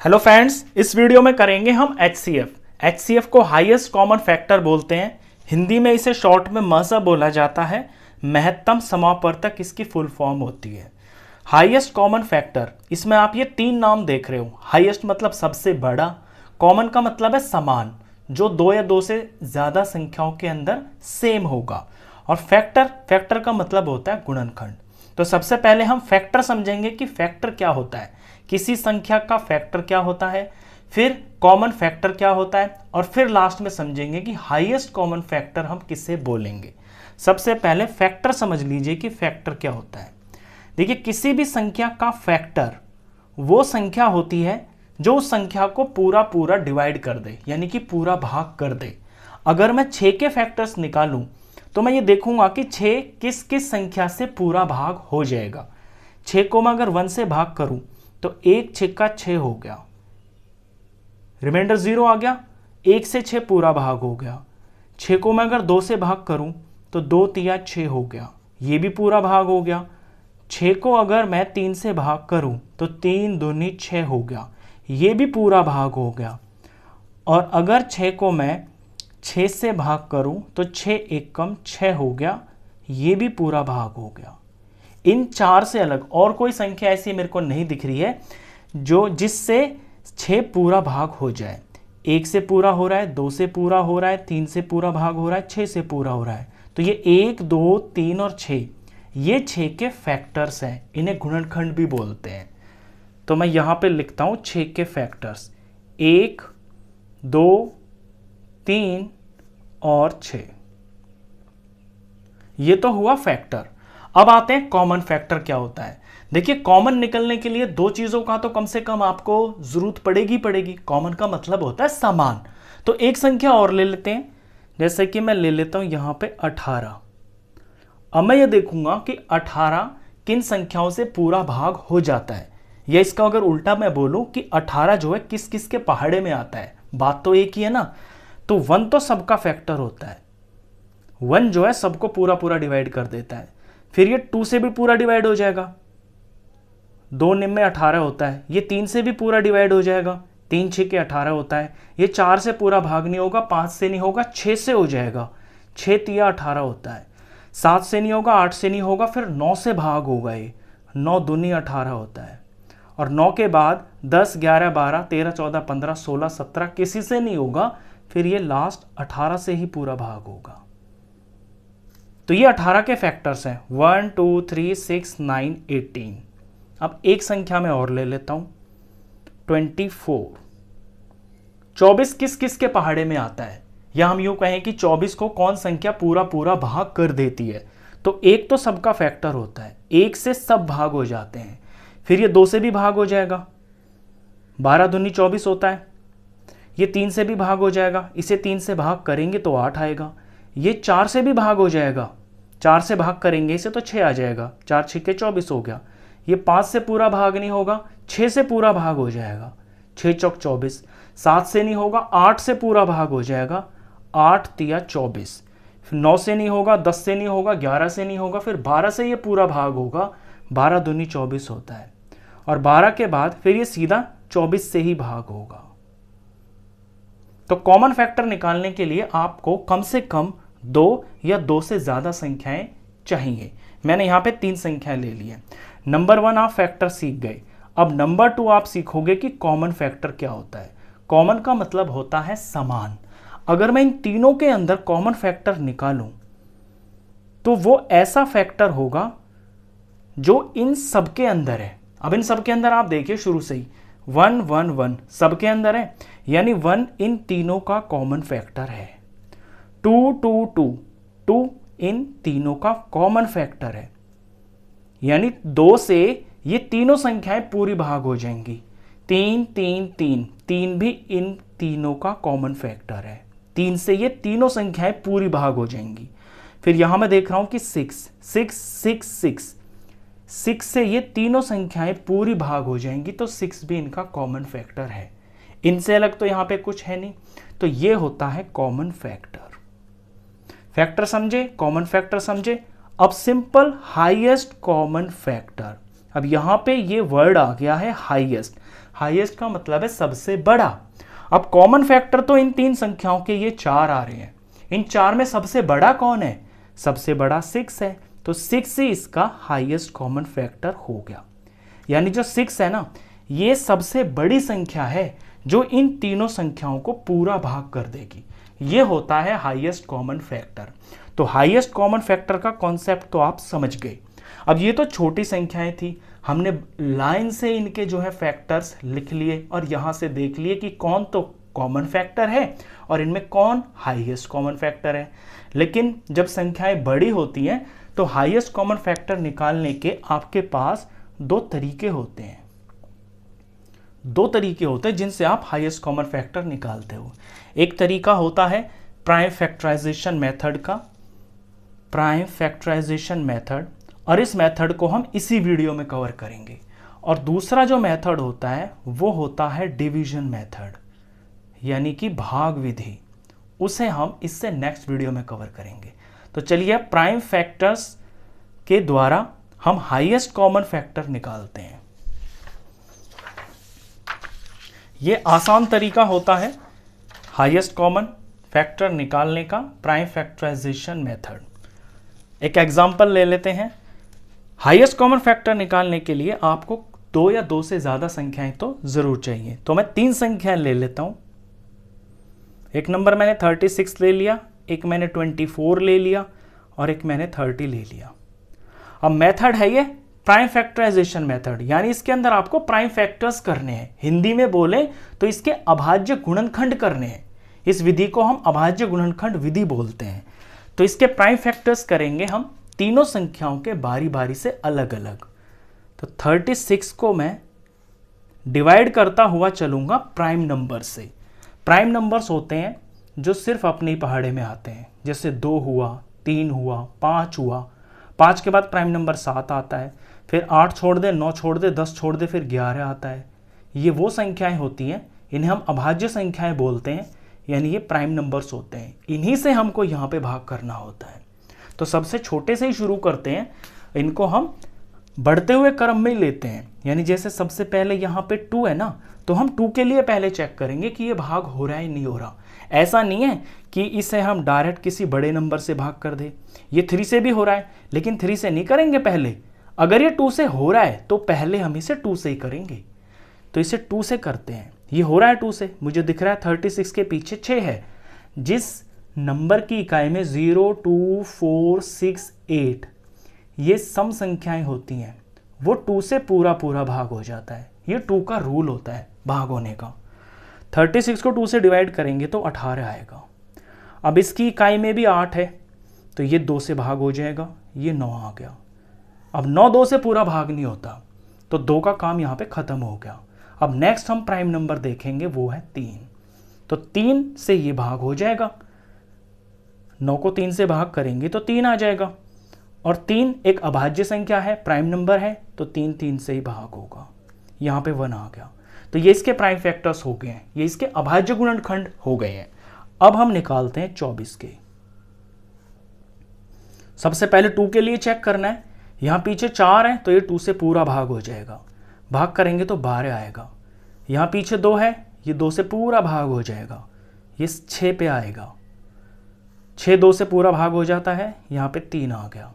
Hello friends, इस video में करेंगे हम एचसीएफ को हाईएस्ट कॉमन फैक्टर बोलते हैं। हिंदी में इसे शॉर्ट में महसा बोला जाता है। महत्तम समापवर्तक इसकी फुल फॉर्म होती है। हाईएस्ट कॉमन फैक्टर, इसमें आप ये तीन नाम देख रहे हो। हाईएस्ट मतलब सबसे बड़ा, कॉमन का मतलब है समान, जो दो या दो से ज़्यादा संख्याओं के अंदर सेम होगा, और फैक्टर का मतलब होता है गुणनखंड। तो सबसे पहले हम फैक्टर समझेंगे कि फैक्टर क्या होता है, किसी संख्या का फैक्टर क्या होता है, फिर कॉमन फैक्टर क्या होता है, और फिर लास्ट में समझेंगे कि हाईएस्ट कॉमन फैक्टर हम किसे बोलेंगे। सबसे पहले फैक्टर समझ लीजिए कि फैक्टर क्या होता है। देखिए, किसी भी संख्या का फैक्टर वो संख्या होती है जो उस संख्या को पूरा पूरा डिवाइड कर दे, यानी कि पूरा भाग कर दे। अगर मैं 6 के फैक्टर्स निकालूं तो मैं ये देखूंगा कि 6 किस किस संख्या से पूरा भाग हो जाएगा। 6 को मैं अगर 1 से भाग करूं तो 1 6 का 6 हो गया, रिमाइंडर 0 आ गया। 1 से 6 पूरा भाग हो गया। 6 को मैं अगर 2 से भाग करूं तो 2 तिया 6 हो गया, ये भी पूरा भाग हो गया। 6 को अगर मैं 3 से भाग करूं तो 3 दूनी 6 हो गया, ये भी पूरा भाग हो गया। और अगर 6 को मैं 6 से भाग करूं तो 6 एकम 6 हो गया, ये भी पूरा भाग हो गया। इन 4 से अलग और कोई संख्या ऐसी मेरे को नहीं दिख रही है जो जिससे 6 पूरा भाग हो जाए। 1 से पूरा हो रहा है, 2 से पूरा हो रहा है, 3 से पूरा भाग हो रहा है, 6 से पूरा हो रहा है। तो ये 1 2 3 और 6, ये 6 के फैक्टर्स हैं, इन्हें गुणनखंड भी बोलते हैं। तो मैं यहां पे लिखता हूं 6 के फैक्टर्स, 1 2 3 और 6। ये तो हुआ फैक्टर। अब आते हैं कॉमन फैक्टर क्या होता है। देखिए, कॉमन निकलने के लिए दो चीजों का तो कम से कम आपको जरूरत पड़ेगी। कॉमन का मतलब होता है समान। तो एक संख्या और ले लेते हैं, जैसे कि मैं ले लेता हूं यहां पे 18। अब मैं ये देखूंगा कि 18 किन संख्याओं से पूरा भाग हो जाता है, या इसका अगर उल्टा मैं बोलूं कि 18 जो है किस किस के पहाड़े में आता है। बात तो एक ही है ना। तो 1 तो सबका फैक्टर होता है, 1 जो है सबको पूरा पूरा डिवाइड कर देता है। फिर ये 2 से भी पूरा डिवाइड हो जाएगा, 2 निम में 18 होता है। ये 3 से भी पूरा डिवाइड हो जाएगा, 3 6 के 18 होता है। ये 4 से पूरा भाग नहीं होगा, 5 से नहीं होगा, 6 से हो जाएगा, 6 तिया 18 होता है। 7 से नहीं होगा, 8 से नहीं होगा, फिर 9 से भाग होगा, ये 9 दूनी 18 होता है। और 9 के बाद 10 11 12 13 14 15 16 17 किसी से नहीं होगा, फिर ये लास्ट 18 से ही पूरा भाग होगा। तो ये 18 के फैक्टर्स हैं, 1 2 3 6 9 18। अब एक संख्या में और ले लेता हूं, 24। 24 किस किस के पहाड़े में आता है, या हम यूं कहें कि 24 को कौन संख्या पूरा पूरा भाग कर देती है। तो एक तो सबका फैक्टर होता है, एक से सब भाग हो जाते हैं। फिर ये 2 से भी भाग हो जाएगा, 12 दूनी 24 होता है। ये 3 से भी भाग हो जाएगा, इसे 3 से भाग करेंगे तो 8 आएगा। ये 4 से भी भाग हो जाएगा, 4 से भाग करेंगे इसे तो 6 आ जाएगा, 4 6 के 24 हो गया। ये 5 से पूरा भाग नहीं होगा, 6 से पूरा भाग हो जाएगा, 6 चौक 24। 7 से नहीं होगा, 8 से पूरा भाग हो जाएगा, 8 तिया 24। फिर 9 से नहीं होगा, 10 से नहीं होगा, 11 से नहीं होगा, फिर 12 से ये पूरा भाग होगा, 12 दूनी 24 होता है। और 12 के बाद फिर ये सीधा 24 से ही भाग होगा। तो कॉमन फैक्टर निकालने के लिए आपको कम से कम 2 या 2 से ज्यादा संख्याएं चाहिए। मैंने यहां पे 3 संख्याएं ले ली है। नंबर 1 आप फैक्टर सीख गए। अब नंबर 2 आप सीखोगे कि कॉमन फैक्टर क्या होता है। कॉमन का मतलब होता है समान। अगर मैं इन तीनों के अंदर कॉमन फैक्टर निकालूं तो वो ऐसा फैक्टर होगा जो इन सबके अंदर है। अब इन सबके अंदर आप देखिए शुरू से ही 1 1 1 सबके अंदर है, यानी 1 इन तीनों का कॉमन फैक्टर है। 2 2 2 2 इन तीनों का कॉमन फैक्टर है, यानी 2 से ये तीनों संख्याएं पूरी भाग हो जाएंगी। 3 3 3 3 भी इन तीनों का कॉमन फैक्टर है, 3 से ये तीनों संख्याएं पूरी भाग हो जाएंगी। फिर यहां मैं देख रहा हूं कि 6 6 6 6 6 से ये तीनों संख्याएं पूरी भाग हो जाएंगी, तो 6 भी इनका कॉमन फैक्टर है। इनसे अलग तो यहां पे कुछ है नहीं। तो ये होता है कॉमन फैक्टर। फैक्टर समझे, कॉमन फैक्टर समझे। अब सिंपल हाईएस्ट कॉमन फैक्टर, अब यहाँ पे ये वर्ड आ गया है हाईएस्ट। हाईएस्ट का मतलब है सबसे बड़ा। अब कॉमन फैक्टर तो इन 3 संख्याओं के ये 4 आ रहे हैं, इन 4 में सबसे बड़ा कौन है? सबसे बड़ा 6 है, तो 6 ही इसका हाईएस्ट कॉमन फैक्टर हो गया। यानी जो 6 है ना, ये सबसे बड़ी संख्या है जो इन तीनों संख्याओं को पूरा भाग कर देगी। ये होता है हाईएस्ट कॉमन फैक्टर। तो हाईएस्ट कॉमन फैक्टर का कॉन्सेप्ट तो आप समझ गए। अब ये तो छोटी संख्याएं थी, हमने लाइन से इनके जो है फैक्टर्स लिख लिए और यहां से देख लिए कि कौन तो कॉमन फैक्टर है और इनमें कौन हाईएस्ट कॉमन फैक्टर है। लेकिन जब संख्याएं बड़ी होती हैं तो हाईएस्ट कॉमन फैक्टर निकालने के आपके पास 2 तरीके होते हैं। 2 तरीके होते हैं जिनसे आप हाईएस्ट कॉमन फैक्टर निकालते हो। एक तरीका होता है प्राइम फैक्टराइजेशन मेथड का, प्राइम फैक्टराइजेशन मेथड, और इस मेथड को हम इसी वीडियो में कवर करेंगे। और दूसरा जो मेथड होता है वो होता है डिवीजन मेथड, यानी कि भाग विधि। उसे हम इससे नेक्स्ट वीडियो में कवर करेंगे। तो चलिए प्राइम फैक्टर्स के द्वारा हम हाईएस्ट कॉमन फैक्टर निकालते हैं। ये आसान तरीका होता है हाईएस्ट कॉमन फैक्टर निकालने का, प्राइम फैक्टराइजेशन मेथड। एक एग्जांपल ले लेते हैं। हाईएस्ट कॉमन फैक्टर निकालने के लिए आपको 2 या 2 से ज़्यादा संख्याएं तो ज़रूर चाहिए। तो मैं 3 संख्याएं ले लेता हूं। एक नंबर मैंने 36 ले लिया, एक मैंने 24 ले लिया और एक मैंने 30 ले लिया। अब मेथड है ये प्राइम फैक्टराइजेशन मेथड, यानी इसके अंदर आपको प्राइम फैक्टर्स करने हैं। हिंदी में बोले तो इसके अभाज्य गुणनखंड करने हैं। इस विधि को हम अभाज्य गुणनखंड विधि बोलते हैं। तो इसके प्राइम फैक्टर्स करेंगे हम तीनों संख्याओं के बारी बारी से अलग अलग। तो 36 को मैं डिवाइड करता हुआ चलूंगा प्राइम नंबर से। प्राइम नंबर्स होते हैं जो सिर्फ अपने पहाड़े में आते हैं, जैसे 2 हुआ, 3 हुआ, 5 हुआ। 5 के बाद प्राइम नंबर 7 आता है, फिर 8 छोड़ दे, 9 छोड़ दे, 10 छोड़ दे, फिर 11 आता है। ये वो संख्याएं होती हैं, इन्हें हम अभाज्य संख्याएं बोलते हैं, यानी ये प्राइम नंबर्स होते हैं। इन्हीं से हमको यहाँ पे भाग करना होता है। तो सबसे छोटे से ही शुरू करते हैं, इनको हम बढ़ते हुए क्रम में ही लेते हैं। यानी जैसे सबसे पहले यहाँ पे 2 है ना, तो हम 2 के लिए पहले चेक करेंगे कि ये भाग हो रहा है नहीं हो रहा। ऐसा नहीं है कि इसे हम डायरेक्ट किसी बड़े नंबर से भाग कर दे। ये 3 से भी हो रहा है, लेकिन 3 से नहीं करेंगे पहले। अगर ये 2 से हो रहा है तो पहले हम इसे 2 से ही करेंगे। तो इसे 2 से करते हैं। ये हो रहा है 2 से, मुझे दिख रहा है 36 के पीछे 6 है। जिस नंबर की इकाई में 0, 2, 4, 6, 8 ये सम संख्याएं होती हैं, वो 2 से पूरा पूरा भाग हो जाता है। ये 2 का रूल होता है भाग होने का। 36 को 2 से डिवाइड करेंगे तो 18 आएगा। अब इसकी इकाई में भी 8 है, तो ये 2 से भाग हो जाएगा, ये 9 आ गया। अब 9 2 से पूरा भाग नहीं होता, तो 2 का काम यहाँ पे ख़त्म हो गया। अब नेक्स्ट हम प्राइम नंबर देखेंगे, वो है 3। तो 3 से ये भाग हो जाएगा। 9 को 3 से भाग करेंगे तो 3 आ जाएगा, और 3 एक अभाज्य संख्या है, प्राइम नंबर है, तो 3 3 से ही भाग होगा। यहाँ पे 1 आ गया। तो ये इसके प्राइम फैक्टर्स हो गए हैं, ये इसके अभाज्य गुणनखंड हो गए हैं। अब हम निकालते हैं 24 के। सबसे पहले 2 के लिए चेक करना है। यहाँ पीछे 4 है, तो ये 2 से पूरा भाग हो जाएगा। भाग करेंगे तो 12 आएगा। यहाँ पीछे 2 है, ये 2 से पूरा भाग हो जाएगा, ये 6 पे आएगा। 6 2 से पूरा भाग हो जाता है, यहाँ पे 3 आ गया।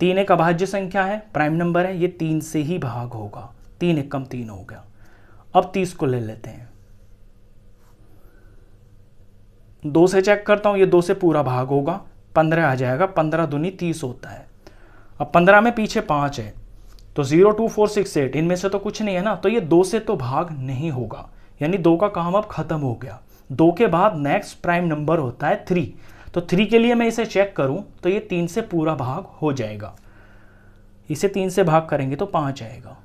3 एक अभाज्य संख्या है, प्राइम नंबर है, ये 3 से ही भाग होगा। 3 एक कम 3 हो गया। अब 30 को ले लेते हैं। 2 से चेक करता हूँ, ये 2 से पूरा भाग होगा, 15 आ जाएगा। 15 दूनी 30 होता है। अब 15 में पीछे 5 है, तो 0, 2, 4, 6, 8 इनमें से तो कुछ नहीं है ना, तो ये 2 से तो भाग नहीं होगा। यानी 2 का काम अब खत्म हो गया। 2 के बाद नेक्स्ट प्राइम नंबर होता है 3। तो 3 के लिए मैं इसे चेक करूं तो ये 3 से पूरा भाग हो जाएगा। इसे 3 से भाग करेंगे तो 5 आएगा,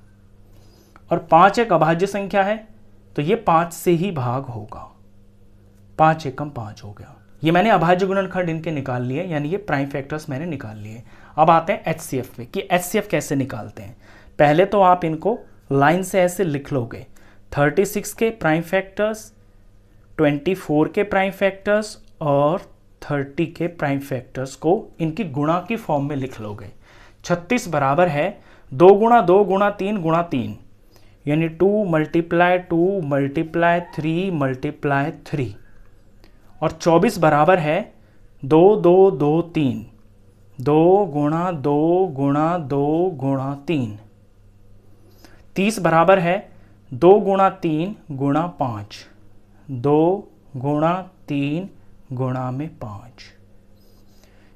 और 5 एक अभाज्य संख्या है, तो ये 5 से ही भाग होगा। 5 एकम 5 हो गया। ये मैंने अभाज्य गुणनखंड इनके निकाल लिए, यानी ये प्राइम फैक्टर्स मैंने निकाल लिए। अब आते हैं एचसीएफ पे कि एचसीएफ कैसे निकालते हैं। पहले तो आप इनको लाइन से ऐसे लिख लोगे। 36 के प्राइम फैक्टर्स, 24 के प्राइम फैक्टर्स और 30 के प्राइम फैक्टर्स को इनकी गुणा की फॉर्म में लिख लोगे। 36 बराबर है 2 गुणा 2 गुणा 3 गुणा 3, यानी 2 मल्टीप्लाई 3 मल्टीप्लाई 3, और 24 बराबर है 2 2 2 3, 2 गुणा 2 गुणा 2 गुणा 3। 30 बराबर है 2 गुणा 3 गुणा 5, 2 गुणा 3 गुणा में 5।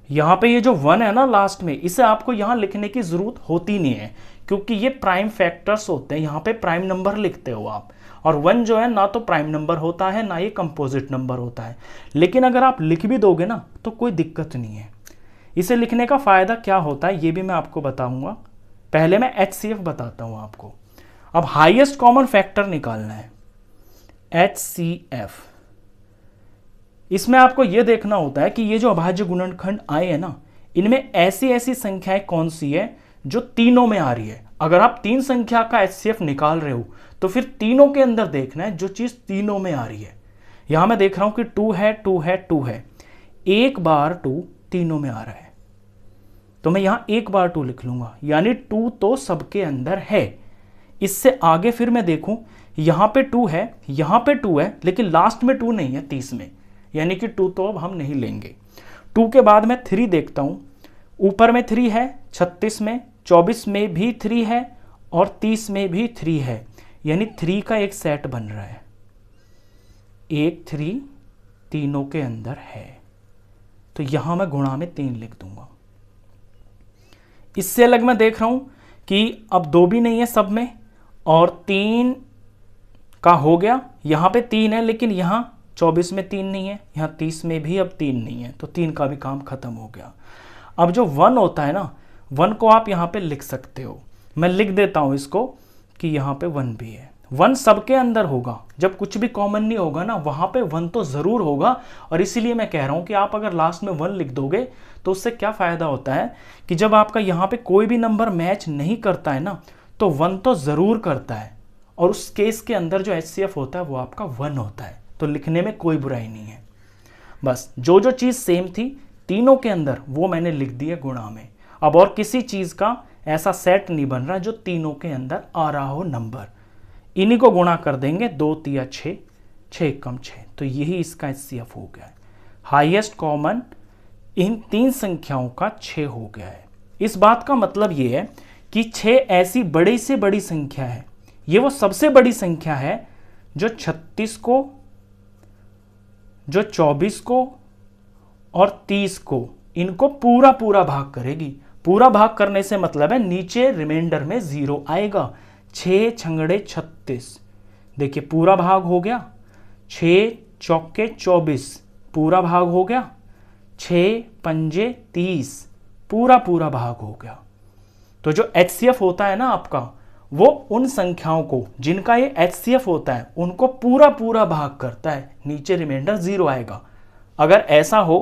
यहां पे ये जो 1 है ना लास्ट में, इसे आपको यहां लिखने की जरूरत होती नहीं है, क्योंकि ये प्राइम फैक्टर्स होते हैं, यहां पे प्राइम नंबर लिखते हो आप। और 1 जो है ना तो प्राइम नंबर होता है ना ये कंपोजिट नंबर होता है, लेकिन अगर आप लिख भी दोगे ना तो कोई दिक्कत नहीं है। इसे लिखने का फायदा क्या होता है ये भी मैं आपको बताऊंगा, पहले मैं HCF बताता हूं आपको। अब हाईएस्ट कॉमन फैक्टर निकालना है, HCF। इसमें आपको यह देखना होता है कि ये जो अभाज्य गुणनखंड आए हैं ना, इनमें ऐसी ऐसी संख्याएं कौन सी है जो तीनों में आ रही है। अगर आप 3 संख्या का HCF निकाल रहे हो तो फिर तीनों के अंदर देखना है जो चीज तीनों में आ रही है। यहां मैं देख रहा हूं कि 2 है 2 है 2 है, एक बार 2 तीनों में आ रहा है, तो मैं यहां एक बार 2 लिख लूंगा, यानी 2 तो सबके अंदर है। इससे आगे फिर मैं देखूं, यहां पे 2 है, यहां पे 2 है, लेकिन लास्ट में 2 नहीं है 30 में, यानी कि 2 तो अब हम नहीं लेंगे। 2 के बाद मैं 3 देखता हूं, ऊपर में 3 है 36 में, 24 में भी 3 है और 30 में भी 3 है, यानी 3 का एक सेट बन रहा है, एक 3 तीनों के अंदर है, तो यहां मैं गुणा में 3 लिख दूंगा। इससे अलग मैं देख रहा हूं कि अब 2 भी नहीं है सब में और 3 का हो गया, यहां पे 3 है लेकिन यहां 24 में 3 नहीं है, यहां 30 में भी अब 3 नहीं है, तो 3 का भी काम खत्म हो गया। अब जो 1 होता है ना, 1 को आप यहां पे लिख सकते हो, मैं लिख देता हूं इसको कि यहां पे 1 भी है। 1 सबके अंदर होगा, जब कुछ भी कॉमन नहीं होगा ना वहां पे 1 तो जरूर होगा, और इसीलिए मैं कह रहा हूं कि आप अगर लास्ट में 1 लिख दोगे तो उससे क्या फायदा होता है कि जब आपका यहां पे कोई भी नंबर मैच नहीं करता है ना, तो 1 तो जरूर करता है, और उस केस के अंदर जो HCF होता है वो आपका 1 होता है, तो लिखने में कोई बुराई नहीं है। बस जो जो चीज सेम थी तीनों के अंदर वो मैंने लिख दी है गुणा में। अब और किसी चीज का ऐसा सेट नहीं बन रहा जो तीनों के अंदर आ रहा हो नंबर, इन्हीं को गुणा कर देंगे, 2 3 6, 6 कम 6, तो यही इसका HCF हो गया है। हाईएस्ट कॉमन इन 3 संख्याओं का 6 हो गया है। इस बात का मतलब ये है कि 6 ऐसी बड़ी से बड़ी संख्या है, ये वो सबसे बड़ी संख्या है जो 36 को, जो 24 को और 30 को, इनको पूरा पूरा भाग करेगी। पूरा भाग करने से मतलब है नीचे रिमाइंडर में 0 आएगा। 6 छंगड़े 36, देखिए पूरा भाग हो गया, 6 चौके 24 पूरा भाग हो गया, 6 पंजे 30 पूरा पूरा भाग हो गया। तो जो HCF होता है ना आपका, वो उन संख्याओं को जिनका ये HCF होता है उनको पूरा पूरा भाग करता है, नीचे रिमाइंडर 0 आएगा। अगर ऐसा हो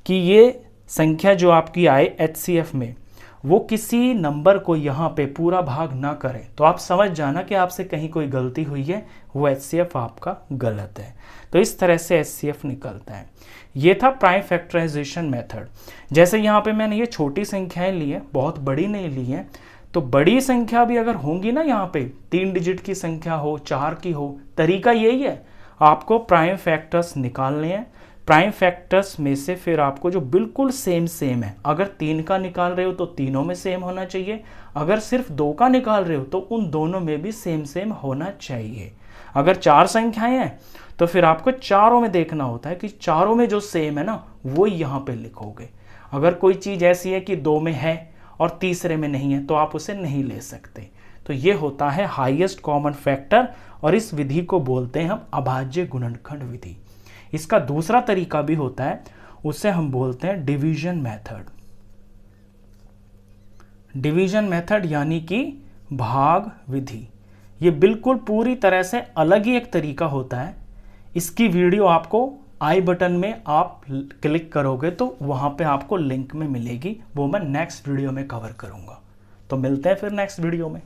कि ये संख्या जो आपकी आए HCF में वो किसी नंबर को यहाँ पे पूरा भाग ना करे, तो आप समझ जाना कि आपसे कहीं कोई गलती हुई है, वो HCF आपका गलत है। तो इस तरह से HCF निकलता है। ये था प्राइम फैक्टराइजेशन मेथड। जैसे यहाँ पे मैंने ये छोटी संख्याएं ली है, बहुत बड़ी नहीं ली है, तो बड़ी संख्या भी अगर होंगी ना, यहाँ पे 3 डिजिट की संख्या हो, 4 की हो, तरीका यही है, आपको प्राइम फैक्टर्स निकालने हैं। प्राइम फैक्टर्स में से फिर आपको जो बिल्कुल सेम है, अगर 3 का निकाल रहे हो तो तीनों में सेम होना चाहिए, अगर सिर्फ 2 का निकाल रहे हो तो उन दोनों में भी सेम होना चाहिए। अगर 4 संख्याएं हैं तो फिर आपको चारों में देखना होता है कि चारों में जो सेम है ना वो यहाँ पे लिखोगे। अगर कोई चीज़ ऐसी है कि 2 में है और तीसरे में नहीं है तो आप उसे नहीं ले सकते। तो ये होता है हाईएस्ट कॉमन फैक्टर, और इस विधि को बोलते हैं हम अभाज्य गुणनखंड विधि। इसका दूसरा तरीका भी होता है, उसे हम बोलते हैं डिवीजन मेथड। डिवीजन मेथड यानी कि भाग विधि। ये बिल्कुल पूरी तरह से अलग ही एक तरीका होता है। इसकी वीडियो आपको आई बटन में आप क्लिक करोगे तो वहां पे आपको लिंक में मिलेगी, वो मैं नेक्स्ट वीडियो में कवर करूंगा। तो मिलते हैं फिर नेक्स्ट वीडियो में।